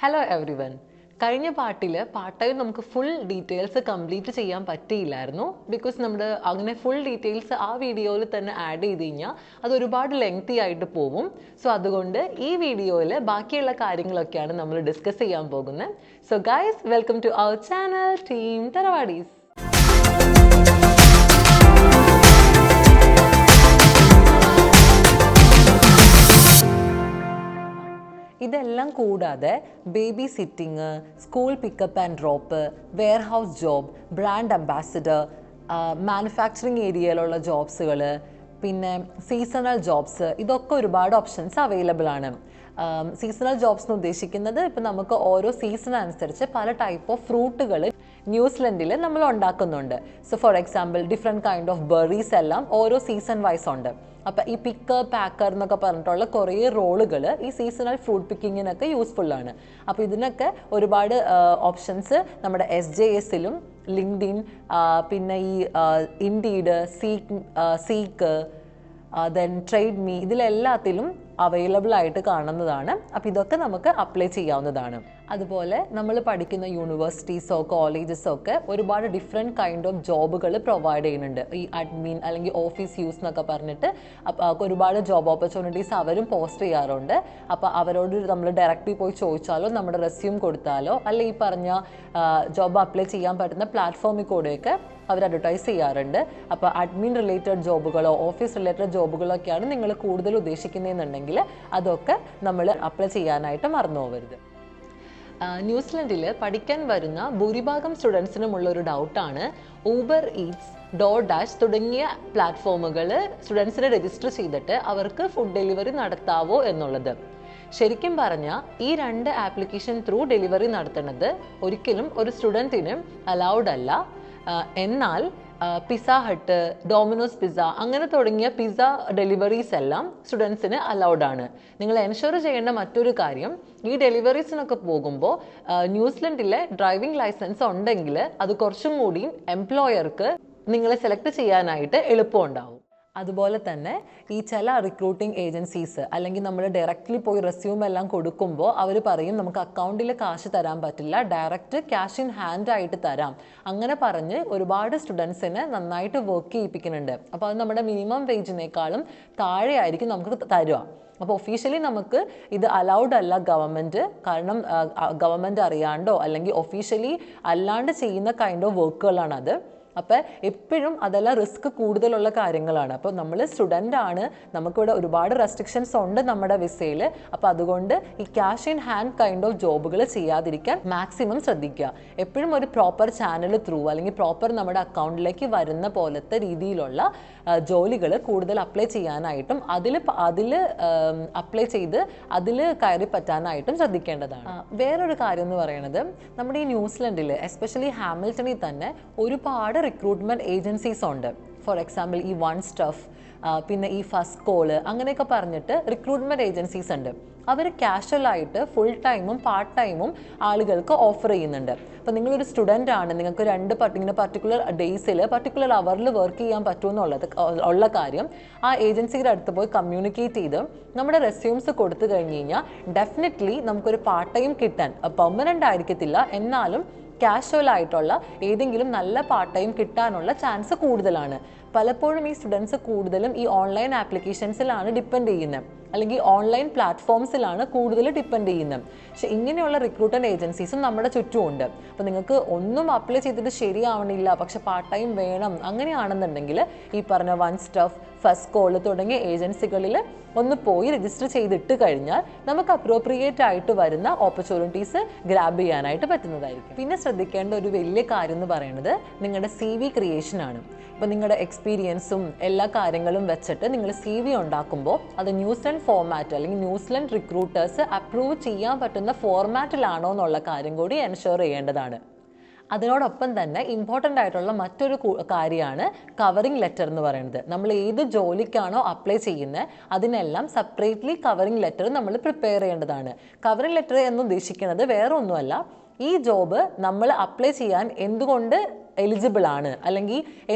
Hello every one. കഴിഞ്ഞ പാർട്ടിൽ പാർട്ടായി നമുക്ക് ഫുൾ ഡീറ്റെയിൽസ് കംപ്ലീറ്റ് ചെയ്യാൻ പറ്റിയില്ലായിരുന്നു. ബിക്കോസ് നമ്മുടെ അങ്ങനെ ഫുൾ ഡീറ്റെയിൽസ് ആ വീഡിയോയിൽ തന്നെ ആഡ് ചെയ്ത് കഴിഞ്ഞാൽ അത് ഒരുപാട് ലെങ്തി ആയിട്ട് പോകും. സോ അതുകൊണ്ട് ഈ വീഡിയോയിൽ ബാക്കിയുള്ള കാര്യങ്ങളൊക്കെയാണ് നമ്മൾ ഡിസ്കസ് ചെയ്യാൻ പോകുന്നത്. So guys, welcome to our channel team Tharavadees. ഇതെല്ലാം കൂടാതെ babysitting, school pickup and drop, warehouse job, brand ambassador, manufacturing ഏരിയയിലുള്ള ജോബ്സുകൾ, പിന്നെ സീസണൽ ജോബ്സ്, ഇതൊക്കെ ഒരുപാട് ഓപ്ഷൻസ് അവൈലബിൾ ആണ്. സീസണൽ ജോബ്സ് എന്ന് ഉദ്ദേശിക്കുന്നത് ഇപ്പം നമുക്ക് ഓരോ സീസൺ അനുസരിച്ച് പല ടൈപ്പ് ഓഫ് ഫ്രൂട്ടുകൾ ന്യൂസിലൻഡിൽ നമ്മൾ ഉണ്ടാക്കുന്നുണ്ട്. So for example different kind of berries എല്ലാം ഓരോ സീസൺ വൈസ് ഉണ്ട്. അപ്പം ഈ പിക്കർ പാക്കർ എന്നൊക്കെ പറഞ്ഞിട്ടുള്ള കുറേ റോളുകൾ ഈ സീസണൽ ഫ്രൂട്ട് പിക്കിങ്ങിനൊക്കെ യൂസ്ഫുള്ളാണ്. അപ്പോൾ ഇതിനൊക്കെ ഒരുപാട് ഓപ്ഷൻസ് നമ്മുടെ SJSലും ലിങ്ക്ഡിൻ, പിന്നെ ഈ Indeed, Seek, then Trade Me, ഇതിലെല്ലാത്തിലും അവൈലബിൾ ആയിട്ട് കാണുന്നതാണ്. അപ്പോൾ ഇതൊക്കെ നമുക്ക് അപ്ലൈ ചെയ്യാവുന്നതാണ്. അതുപോലെ നമ്മൾ പഠിക്കുന്ന യൂണിവേഴ്സിറ്റീസോ കോളേജസോ ഒക്കെ ഒരുപാട് ഡിഫറെൻറ്റ് കൈൻഡ് ഓഫ് ജോബുകൾ പ്രൊവൈഡ് ചെയ്യുന്നുണ്ട്. ഈ അഡ്മിൻ അല്ലെങ്കിൽ ഓഫീസ് യൂസ് എന്നൊക്കെ പറഞ്ഞിട്ട് ഒരുപാട് ജോബ് ഓപ്പർച്യൂണിറ്റീസ് അവരും പോസ്റ്റ് ചെയ്യാറുണ്ട്. അപ്പോൾ അവരോട് നമ്മൾ ഡയറക്റ്റ്ലി പോയി ചോദിച്ചാലോ നമ്മുടെ റെസ്യൂം കൊടുത്താലോ അല്ല ഈ പറഞ്ഞ ജോബ് അപ്ലൈ ചെയ്യാൻ പറ്റുന്ന പ്ലാറ്റ്ഫോമിൽ കൂടെയൊക്കെ അവർ അഡ്വർടൈസ് ചെയ്യാറുണ്ട്. അപ്പോൾ അഡ്മിൻ റിലേറ്റഡ് ജോബുകളോ ഓഫീസ് റിലേറ്റഡ് ജോബുകളൊക്കെയാണ് നിങ്ങൾ കൂടുതൽ ഉദ്ദേശിക്കുന്നതെന്നുണ്ടെങ്കിൽ അതൊക്കെ നമ്മൾ അപ്ലൈ ചെയ്യാനായിട്ട് മറന്നു പോകരുത്. ന്യൂസിലൻഡിൽ പഠിക്കാൻ വരുന്ന ഭൂരിഭാഗം സ്റ്റുഡൻസിനുമുള്ള ഒരു ഡൗട്ടാണ് ഊബർ ഈറ്റ്സ്, DoorDash തുടങ്ങിയ പ്ലാറ്റ്ഫോമുകൾ സ്റ്റുഡൻസിനെ രജിസ്റ്റർ ചെയ്തിട്ട് അവർക്ക് ഫുഡ് ഡെലിവറി നടത്താവോ എന്നുള്ളത്. ശരിക്കും പറഞ്ഞാൽ ഈ രണ്ട് ആപ്ലിക്കേഷൻ ത്രൂ ഡെലിവറി നടത്തുന്നത് ഒരിക്കലും ഒരു സ്റ്റുഡൻറ്റിന് അലൗഡ് അല്ല. എന്നാൽ പിസ്സ ഹട്ട്, ഡോമിനോസ് പിസ്സ അങ്ങനെ തുടങ്ങിയ പിസ്സ ഡെലിവറീസ് എല്ലാം സ്റ്റുഡൻസിന് അലൗഡ് ആണ്. നിങ്ങൾ എൻഷുർ ചെയ്യേണ്ട മറ്റൊരു കാര്യം, ഈ ഡെലിവറീസിനൊക്കെ പോകുമ്പോൾ ന്യൂസിലൻഡിലെ ഡ്രൈവിംഗ് ലൈസൻസ് ഉണ്ടെങ്കിൽ അത് കുറച്ചും കൂടി എംപ്ലോയർക്ക് നിങ്ങളെ സെലക്ട് ചെയ്യാനായിട്ട് എളുപ്പമുണ്ടാവും. അതുപോലെ തന്നെ ഈ ചില റിക്രൂട്ടിംഗ് ഏജൻസീസ് അല്ലെങ്കിൽ നമ്മൾ ഡയറക്റ്റ്ലി പോയി റെസ്യൂം എല്ലാം കൊടുക്കുമ്പോൾ അവർ പറയും നമുക്ക് അക്കൗണ്ടിൽ കാശ് തരാൻ പറ്റില്ല, ഡയറക്റ്റ് ക്യാഷ് ഇൻ ഹാൻഡ് ആയിട്ട് തരാം. അങ്ങനെ പറഞ്ഞ് ഒരുപാട് സ്റ്റുഡൻസിനെ നന്നായിട്ട് വർക്ക് ചെയ്യിപ്പിക്കുന്നുണ്ട്. അപ്പോൾ അത് നമ്മുടെ മിനിമം വേജിനേക്കാളും താഴെയായിരിക്കും നമുക്ക് തരിക. അപ്പോൾ ഒഫീഷ്യലി നമുക്ക് ഇത് അലൗഡ് അല്ല ഗവൺമെൻറ്, കാരണം ഗവൺമെൻറ് അറിയാണ്ടോ അല്ലെങ്കിൽ ഒഫീഷ്യലി അല്ലാണ്ട് ചെയ്യുന്ന കൈൻഡ് ഓഫ് വർക്കുകളാണത്. അപ്പോൾ എപ്പോഴും അതെല്ലാം റിസ്ക് കൂടുതലുള്ള കാര്യങ്ങളാണ്. അപ്പോൾ നമ്മൾ സ്റ്റുഡൻ്റ് ആണ്, നമുക്കിവിടെ ഒരുപാട് റെസ്ട്രിക്ഷൻസ് ഉണ്ട് നമ്മുടെ വിസയിൽ. അപ്പോൾ അതുകൊണ്ട് ഈ cash in hand kind of ജോബുകൾ ചെയ്യാതിരിക്കാൻ മാക്സിമം ശ്രദ്ധിക്കുക. എപ്പോഴും ഒരു പ്രോപ്പർ ചാനൽ ത്രൂ അല്ലെങ്കിൽ പ്രോപ്പർ നമ്മുടെ അക്കൗണ്ടിലേക്ക് വരുന്ന പോലത്തെ രീതിയിലുള്ള ജോലികൾ കൂടുതൽ അപ്ലൈ ചെയ്യാനായിട്ടും അതിൽ അപ്ലൈ ചെയ്ത് അതിൽ കയറി പറ്റാനായിട്ടും ശ്രദ്ധിക്കേണ്ടതാണ്. വേറൊരു കാര്യം എന്ന് പറയുന്നത്, നമ്മുടെ ഈ ന്യൂസിലൻഡിൽ എസ്പെഷ്യലി ഹാമിൽട്ടണിൽ തന്നെ ഒരുപാട് റിക്രൂട്ട്മെൻറ്റ് ഏജൻസീസ് ഉണ്ട്. ഫോർ എക്സാമ്പിൾ ഈ വൺ സ്റ്റഫ്, പിന്നെ ഈ ഫസ്റ്റ് കോള് അങ്ങനെയൊക്കെ പറഞ്ഞിട്ട് റിക്രൂട്ട്മെൻറ്റ് ഏജൻസീസ് ഉണ്ട്. അവർ കാഷ്വലായിട്ട് ഫുൾ ടൈമും പാർട്ട് ടൈമും ആളുകൾക്ക് ഓഫർ ചെയ്യുന്നുണ്ട്. അപ്പോൾ നിങ്ങളൊരു സ്റ്റുഡൻ്റ് ആണ്, നിങ്ങൾക്ക് ഇങ്ങനെ പർട്ടിക്കുലർ ഡേയ്സിൽ പർട്ടിക്കുലർ അവറിൽ വർക്ക് ചെയ്യാൻ പറ്റുമെന്നുള്ളത് ഉള്ള കാര്യം ആ ഏജൻസിയുടെ അടുത്ത് പോയി കമ്മ്യൂണിക്കേറ്റ് ചെയ്ത് നമ്മുടെ റെസ്യൂംസ് കൊടുത്തു കഴിഞ്ഞ് കഴിഞ്ഞാൽ ഡെഫിനറ്റ്ലി നമുക്കൊരു പാർട്ട് ടൈം കിട്ടാൻ, പെർമനൻ്റ് ആയിരിക്കത്തില്ല എന്നാലും കാഷ്വൽ ആയിട്ടുള്ള ഏതെങ്കിലും നല്ല പാർട്ട് ടൈം കിട്ടാനുള്ള ചാൻസ് കൂടുതലാണ്. പലപ്പോഴും ഈ സ്റ്റുഡൻസ് കൂടുതലും ഈ ഓൺലൈൻ ആപ്ലിക്കേഷൻസിലാണ് ഡിപ്പെൻഡ് ചെയ്യുന്നത്, അല്ലെങ്കിൽ ഓൺലൈൻ പ്ലാറ്റ്ഫോംസിലാണ് കൂടുതൽ ഡിപ്പെൻഡ് ചെയ്യുന്നത്. പക്ഷെ ഇങ്ങനെയുള്ള റിക്രൂട്ട്മെൻറ്റ് ഏജൻസീസും നമ്മുടെ ചുറ്റുമുണ്ട്. അപ്പോൾ നിങ്ങൾക്ക് ഒന്നും അപ്ലൈ ചെയ്തിട്ട് ശരിയാവണില്ല, പക്ഷെ പാർട്ട് ടൈം വേണം, അങ്ങനെയാണെന്നുണ്ടെങ്കിൽ ഈ പറഞ്ഞ വൺ സ്റ്റഫ്, ഫസ്റ്റ് കോള് തുടങ്ങിയ ഏജൻസികളിൽ ഒന്ന് പോയി രജിസ്റ്റർ ചെയ്തിട്ട് കഴിഞ്ഞാൽ നമുക്ക് അപ്രോപ്രിയേറ്റ് ആയിട്ട് വരുന്ന ഓപ്പർച്യൂണിറ്റീസ് ഗ്രാബ് ചെയ്യാനായിട്ട് പറ്റുന്നതായിരിക്കും. പിന്നെ ശ്രദ്ധിക്കേണ്ട ഒരു വലിയ കാര്യം എന്ന് പറയുന്നത് നിങ്ങളുടെ CV ക്രിയേഷൻ ആണ്. ഇപ്പോൾ നിങ്ങളുടെ എക്സ്പീരിയൻസും എല്ലാ കാര്യങ്ങളും വെച്ചിട്ട് നിങ്ങൾ CV ഉണ്ടാക്കുമ്പോൾ അത് ന്യൂസിലൻഡ് ഫോർമാറ്റ് അല്ലെങ്കിൽ ന്യൂസിലൻഡ് റിക്രൂട്ടേഴ്സ് അപ്രൂവ് ചെയ്യാൻ പറ്റുന്ന ഫോർമാറ്റിലാണോ എന്നുള്ള കാര്യം കൂടി എൻഷുർ ചെയ്യേണ്ടതാണ്. അതിനോടൊപ്പം തന്നെ ഇമ്പോർട്ടൻ്റ് ആയിട്ടുള്ള മറ്റൊരു കാര്യമാണ് കവറിംഗ് ലെറ്റർ എന്ന് പറയുന്നത്. നമ്മൾ ഏത് ജോലിക്കാണോ അപ്ലൈ ചെയ്യുന്നത് അതിനെല്ലാം സെപ്പറേറ്റ്ലി കവറിംഗ് ലെറ്റർ നമ്മൾ പ്രിപ്പയർ ചെയ്യേണ്ടതാണ്. കവറിംഗ് ലെറ്റർ എന്ന് ഉദ്ദേശിക്കുന്നത് വേറെ ഒന്നുമല്ല, ഈ ജോബ് നമ്മൾ അപ്ലൈ ചെയ്യാൻ എന്തുകൊണ്ട് എലിജിബിൾ ആണ്, അല്ലെങ്കിൽ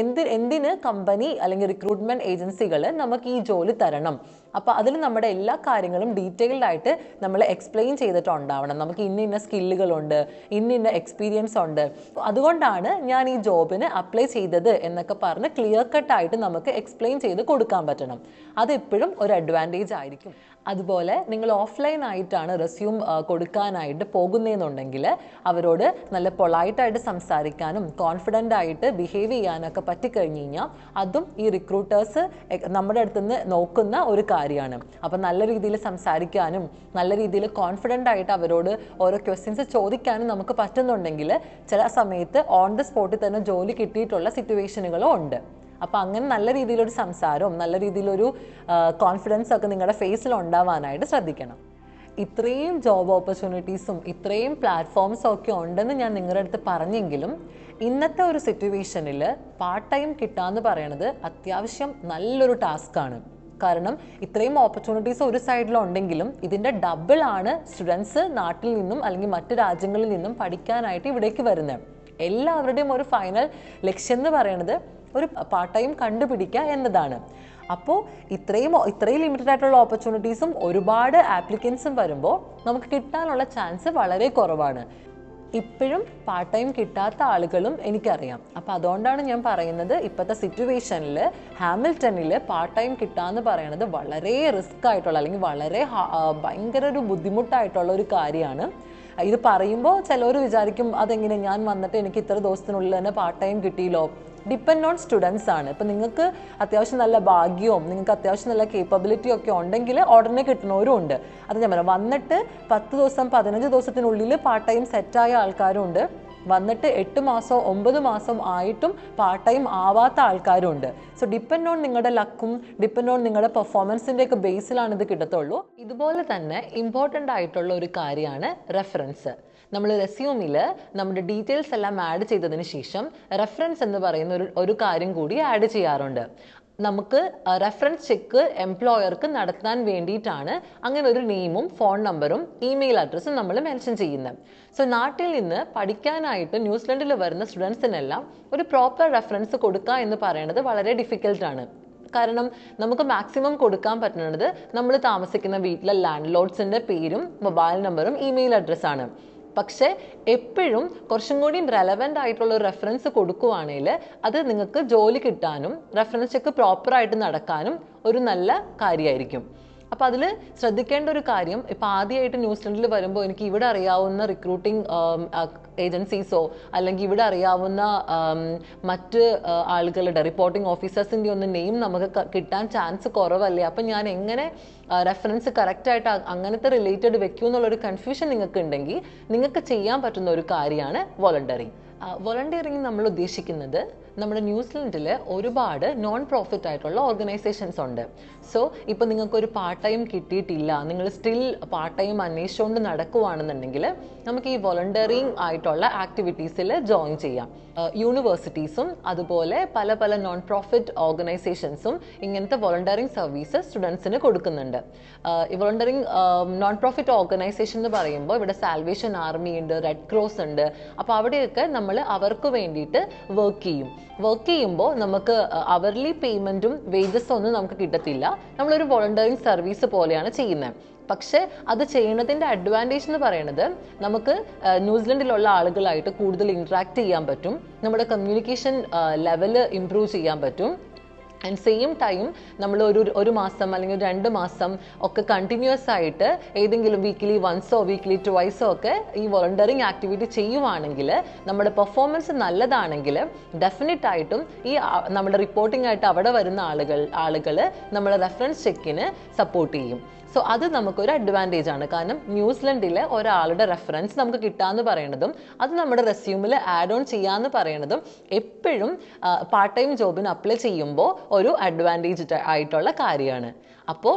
എന്തിന് കമ്പനി അല്ലെങ്കിൽ റിക്രൂട്ട്മെൻറ്റ് ഏജൻസികൾ നമുക്ക് ഈ ജോലി തരണം, അപ്പോൾ അതിൽ നമ്മുടെ എല്ലാ കാര്യങ്ങളും ഡീറ്റെയിൽഡ് ആയിട്ട് നമ്മൾ എക്സ്പ്ലെയിൻ ചെയ്തിട്ടുണ്ടാവണം. നമുക്ക് ഇന്ന സ്കില്ലുകളുണ്ട്, ഇന്ന എക്സ്പീരിയൻസ് ഉണ്ട്, അതുകൊണ്ടാണ് ഞാൻ ഈ ജോബിന് അപ്ലൈ ചെയ്തത് എന്നൊക്കെ പറഞ്ഞ് ക്ലിയർ കട്ടായിട്ട് നമുക്ക് എക്സ്പ്ലെയിൻ ചെയ്ത് കൊടുക്കാൻ പറ്റണം. അതെപ്പോഴും ഒരു അഡ്വാൻറ്റേജ് ആയിരിക്കും. അതുപോലെ നിങ്ങൾ ഓഫ്ലൈൻ ആയിട്ടാണ് റെസ്യൂം കൊടുക്കാനായിട്ട് പോകുന്നതെന്നുണ്ടെങ്കിൽ അവരോട് നല്ല പൊളൈറ്റായിട്ട് സംസാരിക്കാനും കോൺഫിഡൻ്റ് ആയിട്ട് ബിഹേവ് ചെയ്യാനൊക്കെ പറ്റിക്കഴിഞ്ഞ് കഴിഞ്ഞാൽ അതും ഈ റിക്രൂട്ടേഴ്സ് നമ്മുടെ അടുത്തുനിന്ന് നോക്കുന്ന ഒരു കാര്യമാണ്. അപ്പം നല്ല രീതിയിൽ സംസാരിക്കാനും നല്ല രീതിയിൽ കോൺഫിഡൻ്റ് ആയിട്ട് അവരോട് ഓരോ ക്വസ്റ്റ്യൻസ് ചോദിക്കാനും നമുക്ക് പറ്റുന്നുണ്ടെങ്കിൽ ചില സമയത്ത് ഓൺ ദ സ്പോട്ടിൽ തന്നെ ജോലി കിട്ടിയിട്ടുള്ള സിറ്റുവേഷനുകളും ഉണ്ട്. അപ്പോൾ അങ്ങനെ നല്ല രീതിയിലൊരു സംസാരവും നല്ല രീതിയിലൊരു കോൺഫിഡൻസ് ഒക്കെ നിങ്ങളുടെ ഫേസിൽ ഉണ്ടാവാനായിട്ട് ശ്രദ്ധിക്കണം. ഇത്രയും ജോബ് ഓപ്പർച്യൂണിറ്റീസും ഇത്രയും പ്ലാറ്റ്ഫോംസും ഒക്കെ ഉണ്ടെന്ന് ഞാൻ നിങ്ങളുടെ അടുത്ത് പറഞ്ഞെങ്കിലും ഇന്നത്തെ ഒരു സിറ്റുവേഷനിൽ പാർട്ട് ടൈം കിട്ടാന്ന് പറയണത് അത്യാവശ്യം നല്ലൊരു ടാസ്ക്കാണ്. കാരണം ഇത്രയും ഓപ്പർച്യൂണിറ്റീസ് ഒരു സൈഡിലുണ്ടെങ്കിലും ഇതിൻ്റെ ഡബിൾ ആണ് സ്റ്റുഡൻസ് നാട്ടിൽ നിന്നും അല്ലെങ്കിൽ മറ്റു രാജ്യങ്ങളിൽ നിന്നും പഠിക്കാനായിട്ട് ഇവിടേക്ക് വരുന്നത്. എല്ലാവരുടെയും ഒരു ഫൈനൽ ലക്ഷ്യം എന്ന് പറയുന്നത് ഒരു പാർട്ട് ടൈം കണ്ടുപിടിക്കുക എന്നതാണ്. അപ്പോൾ ഇത്രയും ലിമിറ്റഡ് ആയിട്ടുള്ള ഓപ്പർച്യൂണിറ്റീസും ഒരുപാട് ആപ്ലിക്കൻസും വരുമ്പോൾ നമുക്ക് കിട്ടാനുള്ള ചാൻസ് വളരെ കുറവാണ്. ഇപ്പോഴും പാർട്ട് ടൈം കിട്ടാത്ത ആളുകളും എനിക്കറിയാം. അപ്പോൾ അതുകൊണ്ടാണ് ഞാൻ പറയുന്നത് ഇപ്പോഴത്തെ സിറ്റുവേഷനിൽ ഹാമിൽട്ടണിൽ പാർട്ട് ടൈം കിട്ടാന്ന് പറയുന്നത് വളരെ റിസ്ക് ആയിട്ടുള്ള അല്ലെങ്കിൽ വളരെ ഭയങ്കര ഒരു ബുദ്ധിമുട്ടായിട്ടുള്ള ഒരു കാര്യമാണ്. ഇത് പറയുമ്പോൾ ചിലർ വിചാരിക്കും അതെങ്ങനെ, ഞാൻ വന്നിട്ട് എനിക്ക് ഇത്ര ദിവസത്തിനുള്ളിൽ തന്നെ പാർട്ട് ടൈം കിട്ടിയല്ലോ. ഡിപ്പെൻഡ് ഓൺ സ്റ്റുഡൻസ് ആണ്. ഇപ്പം നിങ്ങൾക്ക് അത്യാവശ്യം നല്ല ഭാഗ്യവും നിങ്ങൾക്ക് അത്യാവശ്യം നല്ല കേപ്പബിലിറ്റിയും ഒക്കെ ഉണ്ടെങ്കിൽ ഉടനെ കിട്ടുന്നവരും ഉണ്ട്. അത് ഞാൻ പറയാം, വന്നിട്ട് 10 ദിവസം 15 ദിവസത്തിനുള്ളിൽ പാർട്ട് ടൈം സെറ്റായ ആൾക്കാരും ഉണ്ട്. വന്നിട്ട് 8 മാസം 9 മാസം ആയിട്ടും പാർട്ട് ടൈം ആവാത്ത ആൾക്കാരും ഉണ്ട്. സോ ഡിപ്പെൻഡ് ഓൺ നിങ്ങളുടെ ലക്കും ഡിപ്പെൻഡ് ഓൺ നിങ്ങളുടെ പെർഫോമൻസിൻ്റെ ഒക്കെ ബേസിലാണ് ഇത് കിട്ടത്തുള്ളൂ. ഇതുപോലെ തന്നെ ഇമ്പോർട്ടൻ്റ് ആയിട്ടുള്ള ഒരു കാര്യമാണ് റെഫറൻസ്. നമ്മൾ റെസ്യൂമിൽ നമ്മുടെ ഡീറ്റെയിൽസ് എല്ലാം ആഡ് ചെയ്തതിന് ശേഷം റെഫറൻസ് എന്ന് പറയുന്ന ഒരു കാര്യം കൂടി ആഡ് ചെയ്യാറുണ്ട്. നമുക്ക് റെഫറൻസ് ചെക്ക് എംപ്ലോയർക്ക് നടത്താൻ വേണ്ടിയിട്ടാണ് അങ്ങനെ ഒരു നെയിമും ഫോൺ നമ്പറും ഇമെയിൽ അഡ്രസ്സും നമ്മൾ മെൻഷൻ ചെയ്യുന്നത്. സോ നാട്ടിൽ നിന്ന് പഠിക്കാനായിട്ട് ന്യൂസിലൻഡിൽ വരുന്ന സ്റ്റുഡൻസിനെല്ലാം ഒരു പ്രോപ്പർ റെഫറൻസ് കൊടുക്കുക എന്ന് പറയുന്നത് വളരെ ഡിഫിക്കൽട്ടാണ്. കാരണം നമുക്ക് മാക്സിമം കൊടുക്കാൻ പറ്റുന്നത് നമ്മൾ താമസിക്കുന്ന വീട്ടിലെ ലാൻഡ് ലോഡ്സിൻ്റെ പേരും മൊബൈൽ നമ്പറും ഇമെയിൽ അഡ്രസ്സാണ്. പക്ഷേ എപ്പോഴും കുറച്ചും കൂടി റെലവൻ്റ് ആയിട്ടുള്ള ഒരു റെഫറൻസ് കൊടുക്കുവാണെങ്കിൽ അത് നിങ്ങൾക്ക് ജോലി കിട്ടാനും റെഫറൻസ് ചെക്ക് പ്രോപ്പറായിട്ട് നടക്കാനും ഒരു നല്ല കാര്യമായിരിക്കും. അപ്പോൾ അതിൽ ശ്രദ്ധിക്കേണ്ട ഒരു കാര്യം, ഇപ്പോൾ ആദ്യമായിട്ട് ന്യൂസിലൻഡിൽ വരുമ്പോൾ എനിക്ക് ഇവിടെ അറിയാവുന്ന റിക്രൂട്ടിംഗ് ഏജൻസീസോ അല്ലെങ്കിൽ ഇവിടെ അറിയാവുന്ന മറ്റ് ആളുകളുടെ റിപ്പോർട്ടിംഗ് ഓഫീസേഴ്സിൻ്റെ ഒന്നും നെയിം നമുക്ക് കിട്ടാൻ ചാൻസ് കുറവല്ലേ, അപ്പം ഞാൻ എങ്ങനെ റെഫറൻസ് കറക്റ്റായിട്ട് അങ്ങനത്തെ റിലേറ്റഡ് വെക്കൂ എന്നുള്ളൊരു കൺഫ്യൂഷൻ നിങ്ങൾക്ക് ഉണ്ടെങ്കിൽ നിങ്ങൾക്ക് ചെയ്യാൻ പറ്റുന്ന ഒരു കാര്യമാണ് വോളണ്ടറിങ്. വോളണ്ടിയറിങ് നമ്മൾ ഉദ്ദേശിക്കുന്നത് നമ്മുടെ ന്യൂസിലൻഡിൽ ഒരുപാട് നോൺ പ്രോഫിറ്റ് ആയിട്ടുള്ള ഓർഗനൈസേഷൻസ് ഉണ്ട്. സോ ഇപ്പോൾ നിങ്ങൾക്കൊരു പാർട്ട് ടൈം കിട്ടിയിട്ടില്ല, നിങ്ങൾ സ്റ്റിൽ പാർട്ട് ടൈം അന്വേഷിച്ചുകൊണ്ട് നടക്കുവാണെന്നുണ്ടെങ്കിൽ നമുക്ക് ഈ വോളണ്ടിയറിങ് ആയിട്ടുള്ള ആക്ടിവിറ്റീസിൽ ജോയിൻ ചെയ്യാം. യൂണിവേഴ്സിറ്റീസും അതുപോലെ പല പല നോൺ പ്രോഫിറ്റ് ഓർഗനൈസേഷൻസും ഇങ്ങനത്തെ വോളണ്ടിയറിങ് സർവീസ് സ്റ്റുഡൻസിന് കൊടുക്കുന്നുണ്ട്. ഈ വോളണ്ടിയറിങ് നോൺ പ്രോഫിറ്റ് ഓർഗനൈസേഷൻ എന്ന് പറയുമ്പോൾ ഇവിടെ സാൽവേഷൻ ആർമി ഉണ്ട്, റെഡ് ക്രോസ് ഉണ്ട്. അപ്പോൾ അവിടെയൊക്കെ നമ്മൾ അവർക്ക് വേണ്ടിയിട്ട് വർക്ക് ചെയ്യുമ്പോൾ നമുക്ക് അവർലി പേയ്മെൻറ്റും വേജസും ഒന്നും നമുക്ക് കിട്ടത്തില്ല. നമ്മളൊരു വോളണ്ടിയറിങ് സർവീസ് പോലെയാണ് ചെയ്യുന്നത്. പക്ഷേ അത് ചെയ്യുന്നതിൻ്റെ അഡ്വാൻറ്റേജ് എന്ന് പറയുന്നത് നമുക്ക് ന്യൂസിലൻഡിലുള്ള ആളുകളായിട്ട് കൂടുതൽ ഇൻട്രാക്ട് ചെയ്യാൻ പറ്റും, നമ്മുടെ കമ്മ്യൂണിക്കേഷൻ ലെവല് ഇംപ്രൂവ് ചെയ്യാൻ പറ്റും. ആൻഡ് സെയിം ടൈം നമ്മൾ ഒരു മാസം അല്ലെങ്കിൽ 2 മാസം ഒക്കെ കണ്ടിന്യൂസ് ആയിട്ട് ഏതെങ്കിലും വീക്ക്ലി വൺസോ വീക്ക്ലി ട്വൈസോ ഒക്കെ ഈ വോളണ്ടിയറിങ് ആക്ടിവിറ്റി ചെയ്യുവാണെങ്കിൽ നമ്മുടെ പെർഫോമൻസ് നല്ലതാണെങ്കിൽ ഡെഫിനറ്റ് ആയിട്ടും ഈ നമ്മുടെ റിപ്പോർട്ടിംഗ് ആയിട്ട് അവിടെ വരുന്ന ആളുകൾ നമ്മുടെ റെഫറൻസ് ചെക്കിന് സപ്പോർട്ട് ചെയ്യും. സോ അത് നമുക്കൊരു അഡ്വാൻറ്റേജ് ആണ്. കാരണം ന്യൂസിലൻഡിലെ ഒരാളുടെ റെഫറൻസ് നമുക്ക് കിട്ടാന്ന് പറയുന്നതും അത് നമ്മുടെ റെസ്യൂമിൽ ആഡ് ഓൺ ചെയ്യാന്ന് പറയുന്നതും എപ്പോഴും പാർട്ട് ടൈം ജോബിന് അപ്ലൈ ചെയ്യുമ്പോൾ ഒരു അഡ്വാൻറ്റേജ് ആയിട്ടുള്ള കാര്യമാണ്. അപ്പോൾ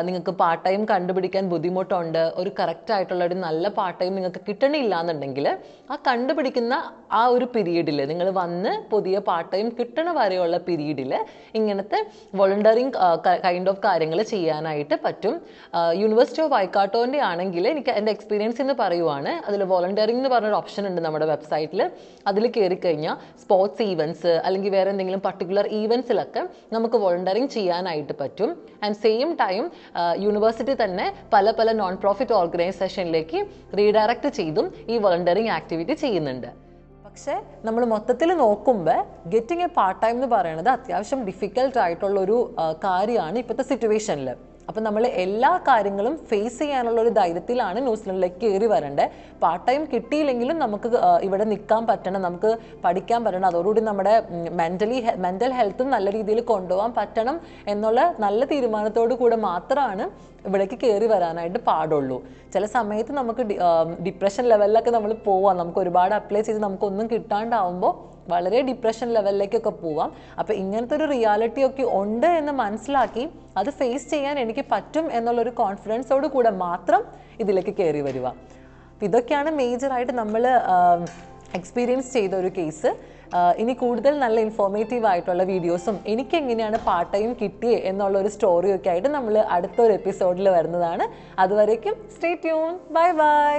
നിങ്ങൾക്ക് പാർട്ട് ടൈം കണ്ടുപിടിക്കാൻ ബുദ്ധിമുട്ടുണ്ട്, ഒരു കറക്റ്റ് ആയിട്ടുള്ള ഒരു നല്ല പാർട്ട് ടൈം നിങ്ങൾക്ക് കിട്ടണില്ല എന്നുണ്ടെങ്കിൽ ആ കണ്ടുപിടിക്കുന്ന ആ ഒരു പീരീഡിൽ നിങ്ങൾ വന്ന് പുതിയ പാർട്ട് ടൈം കിട്ടണ വരെയുള്ള പീരീഡിൽ ഇങ്ങനത്തെ വോളണ്ടിയറിങ് കൈൻഡ് ഓഫ് കാര്യങ്ങൾ ചെയ്യാനായിട്ട് പറ്റും. യൂണിവേഴ്സിറ്റി ഓഫ് വൈക്കാട്ടോൻ്റെ ആണെങ്കിൽ എനിക്ക് എൻ്റെ എക്സ്പീരിയൻസ് എന്ന് പറയുവാണ്. അതിൽ വോളണ്ടിയറിംഗ് എന്ന് പറഞ്ഞൊരു ഓപ്ഷൻ ഉണ്ട് നമ്മുടെ വെബ്സൈറ്റിൽ. അതിൽ കയറി കഴിഞ്ഞാൽ സ്പോർട്സ് ഈവൻറ്റ്സ് അല്ലെങ്കിൽ വേറെ എന്തെങ്കിലും പർട്ടിക്കുലർ ഈവൻറ്റ്സിലൊക്കെ നമുക്ക് വോളണ്ടിയറിംഗ് ചെയ്യാനായിട്ട് പറ്റും. ആൻഡ് സെയിം ടൈം യൂണിവേഴ്സിറ്റി തന്നെ പല പല നോൺ പ്രോഫിറ്റ് ഓർഗനൈസേഷനിലേക്ക് റീഡയറക്റ്റ് ചെയ്തും ഈ വോളണ്ടിയറിംഗ് ആക്ടിവിറ്റി ചെയ്യുന്നുണ്ട്. പക്ഷേ നമ്മൾ മൊത്തത്തിൽ നോക്കുമ്പോൾ ഗെറ്റിംഗ് എ പാർട്ട് ടൈം എന്ന് പറയുന്നത് അത്യാവശ്യം ഡിഫിക്കൽട്ട് ആയിട്ടുള്ളൊരു കാര്യമാണ് ഇപ്പോഴത്തെ സിറ്റുവേഷനിൽ. അപ്പം നമ്മൾ എല്ലാ കാര്യങ്ങളും ഫേസ് ചെയ്യാനുള്ള ഒരു ധൈര്യത്തിലാണ് ന്യൂസിലൻഡിലേക്ക് കയറി വരേണ്ടത്. പാർട്ട് ടൈം കിട്ടിയില്ലെങ്കിലും നമുക്ക് ഇവിടെ നിൽക്കാൻ പറ്റണം, നമുക്ക് പഠിക്കാൻ പറ്റണം, അതോടുകൂടി നമ്മുടെ മെൻ്റൽ ഹെൽത്തും നല്ല രീതിയിൽ കൊണ്ടുപോകാൻ പറ്റണം എന്നുള്ള നല്ല തീരുമാനത്തോടു കൂടെ മാത്രമാണ് ഇവിടേക്ക് കയറി വരാനായിട്ട് പാടുള്ളൂ. ചില സമയത്ത് നമുക്ക് ഡിപ്രഷൻ ലെവലിലൊക്കെ നമ്മൾ പോവാം. നമുക്ക് ഒരുപാട് അപ്ലൈ ചെയ്ത് നമുക്കൊന്നും കിട്ടാണ്ടാവുമ്പോൾ വളരെ ഡിപ്രഷൻ ലെവലിലേക്കൊക്കെ പോവാം. അപ്പോൾ ഇങ്ങനത്തെ ഒരു റിയാലിറ്റി ഒക്കെ ഉണ്ട് എന്ന് മനസ്സിലാക്കി അത് ഫേസ് ചെയ്യാൻ എനിക്ക് പറ്റും എന്നുള്ളൊരു കോൺഫിഡൻസോട് കൂടെ മാത്രം ഇതിലേക്ക് കയറി വരിക. അപ്പോൾ ഇതൊക്കെയാണ് മേജറായിട്ട് നമ്മൾ എക്സ്പീരിയൻസ് ചെയ്ത ഒരു കേസ്. ഇനി കൂടുതൽ നല്ല ഇൻഫോർമേറ്റീവ് ആയിട്ടുള്ള വീഡിയോസും എനിക്ക് എങ്ങനെയാണ് പാർട്ട് ടൈം കിട്ടിയേ എന്നുള്ളൊരു സ്റ്റോറിയൊക്കെ ആയിട്ട് നമ്മൾ അടുത്തൊരു എപ്പിസോഡിൽ വരുന്നതാണ്. അതുവരേക്കും സ്റ്റേ ട്യൂൺ. Bye bye.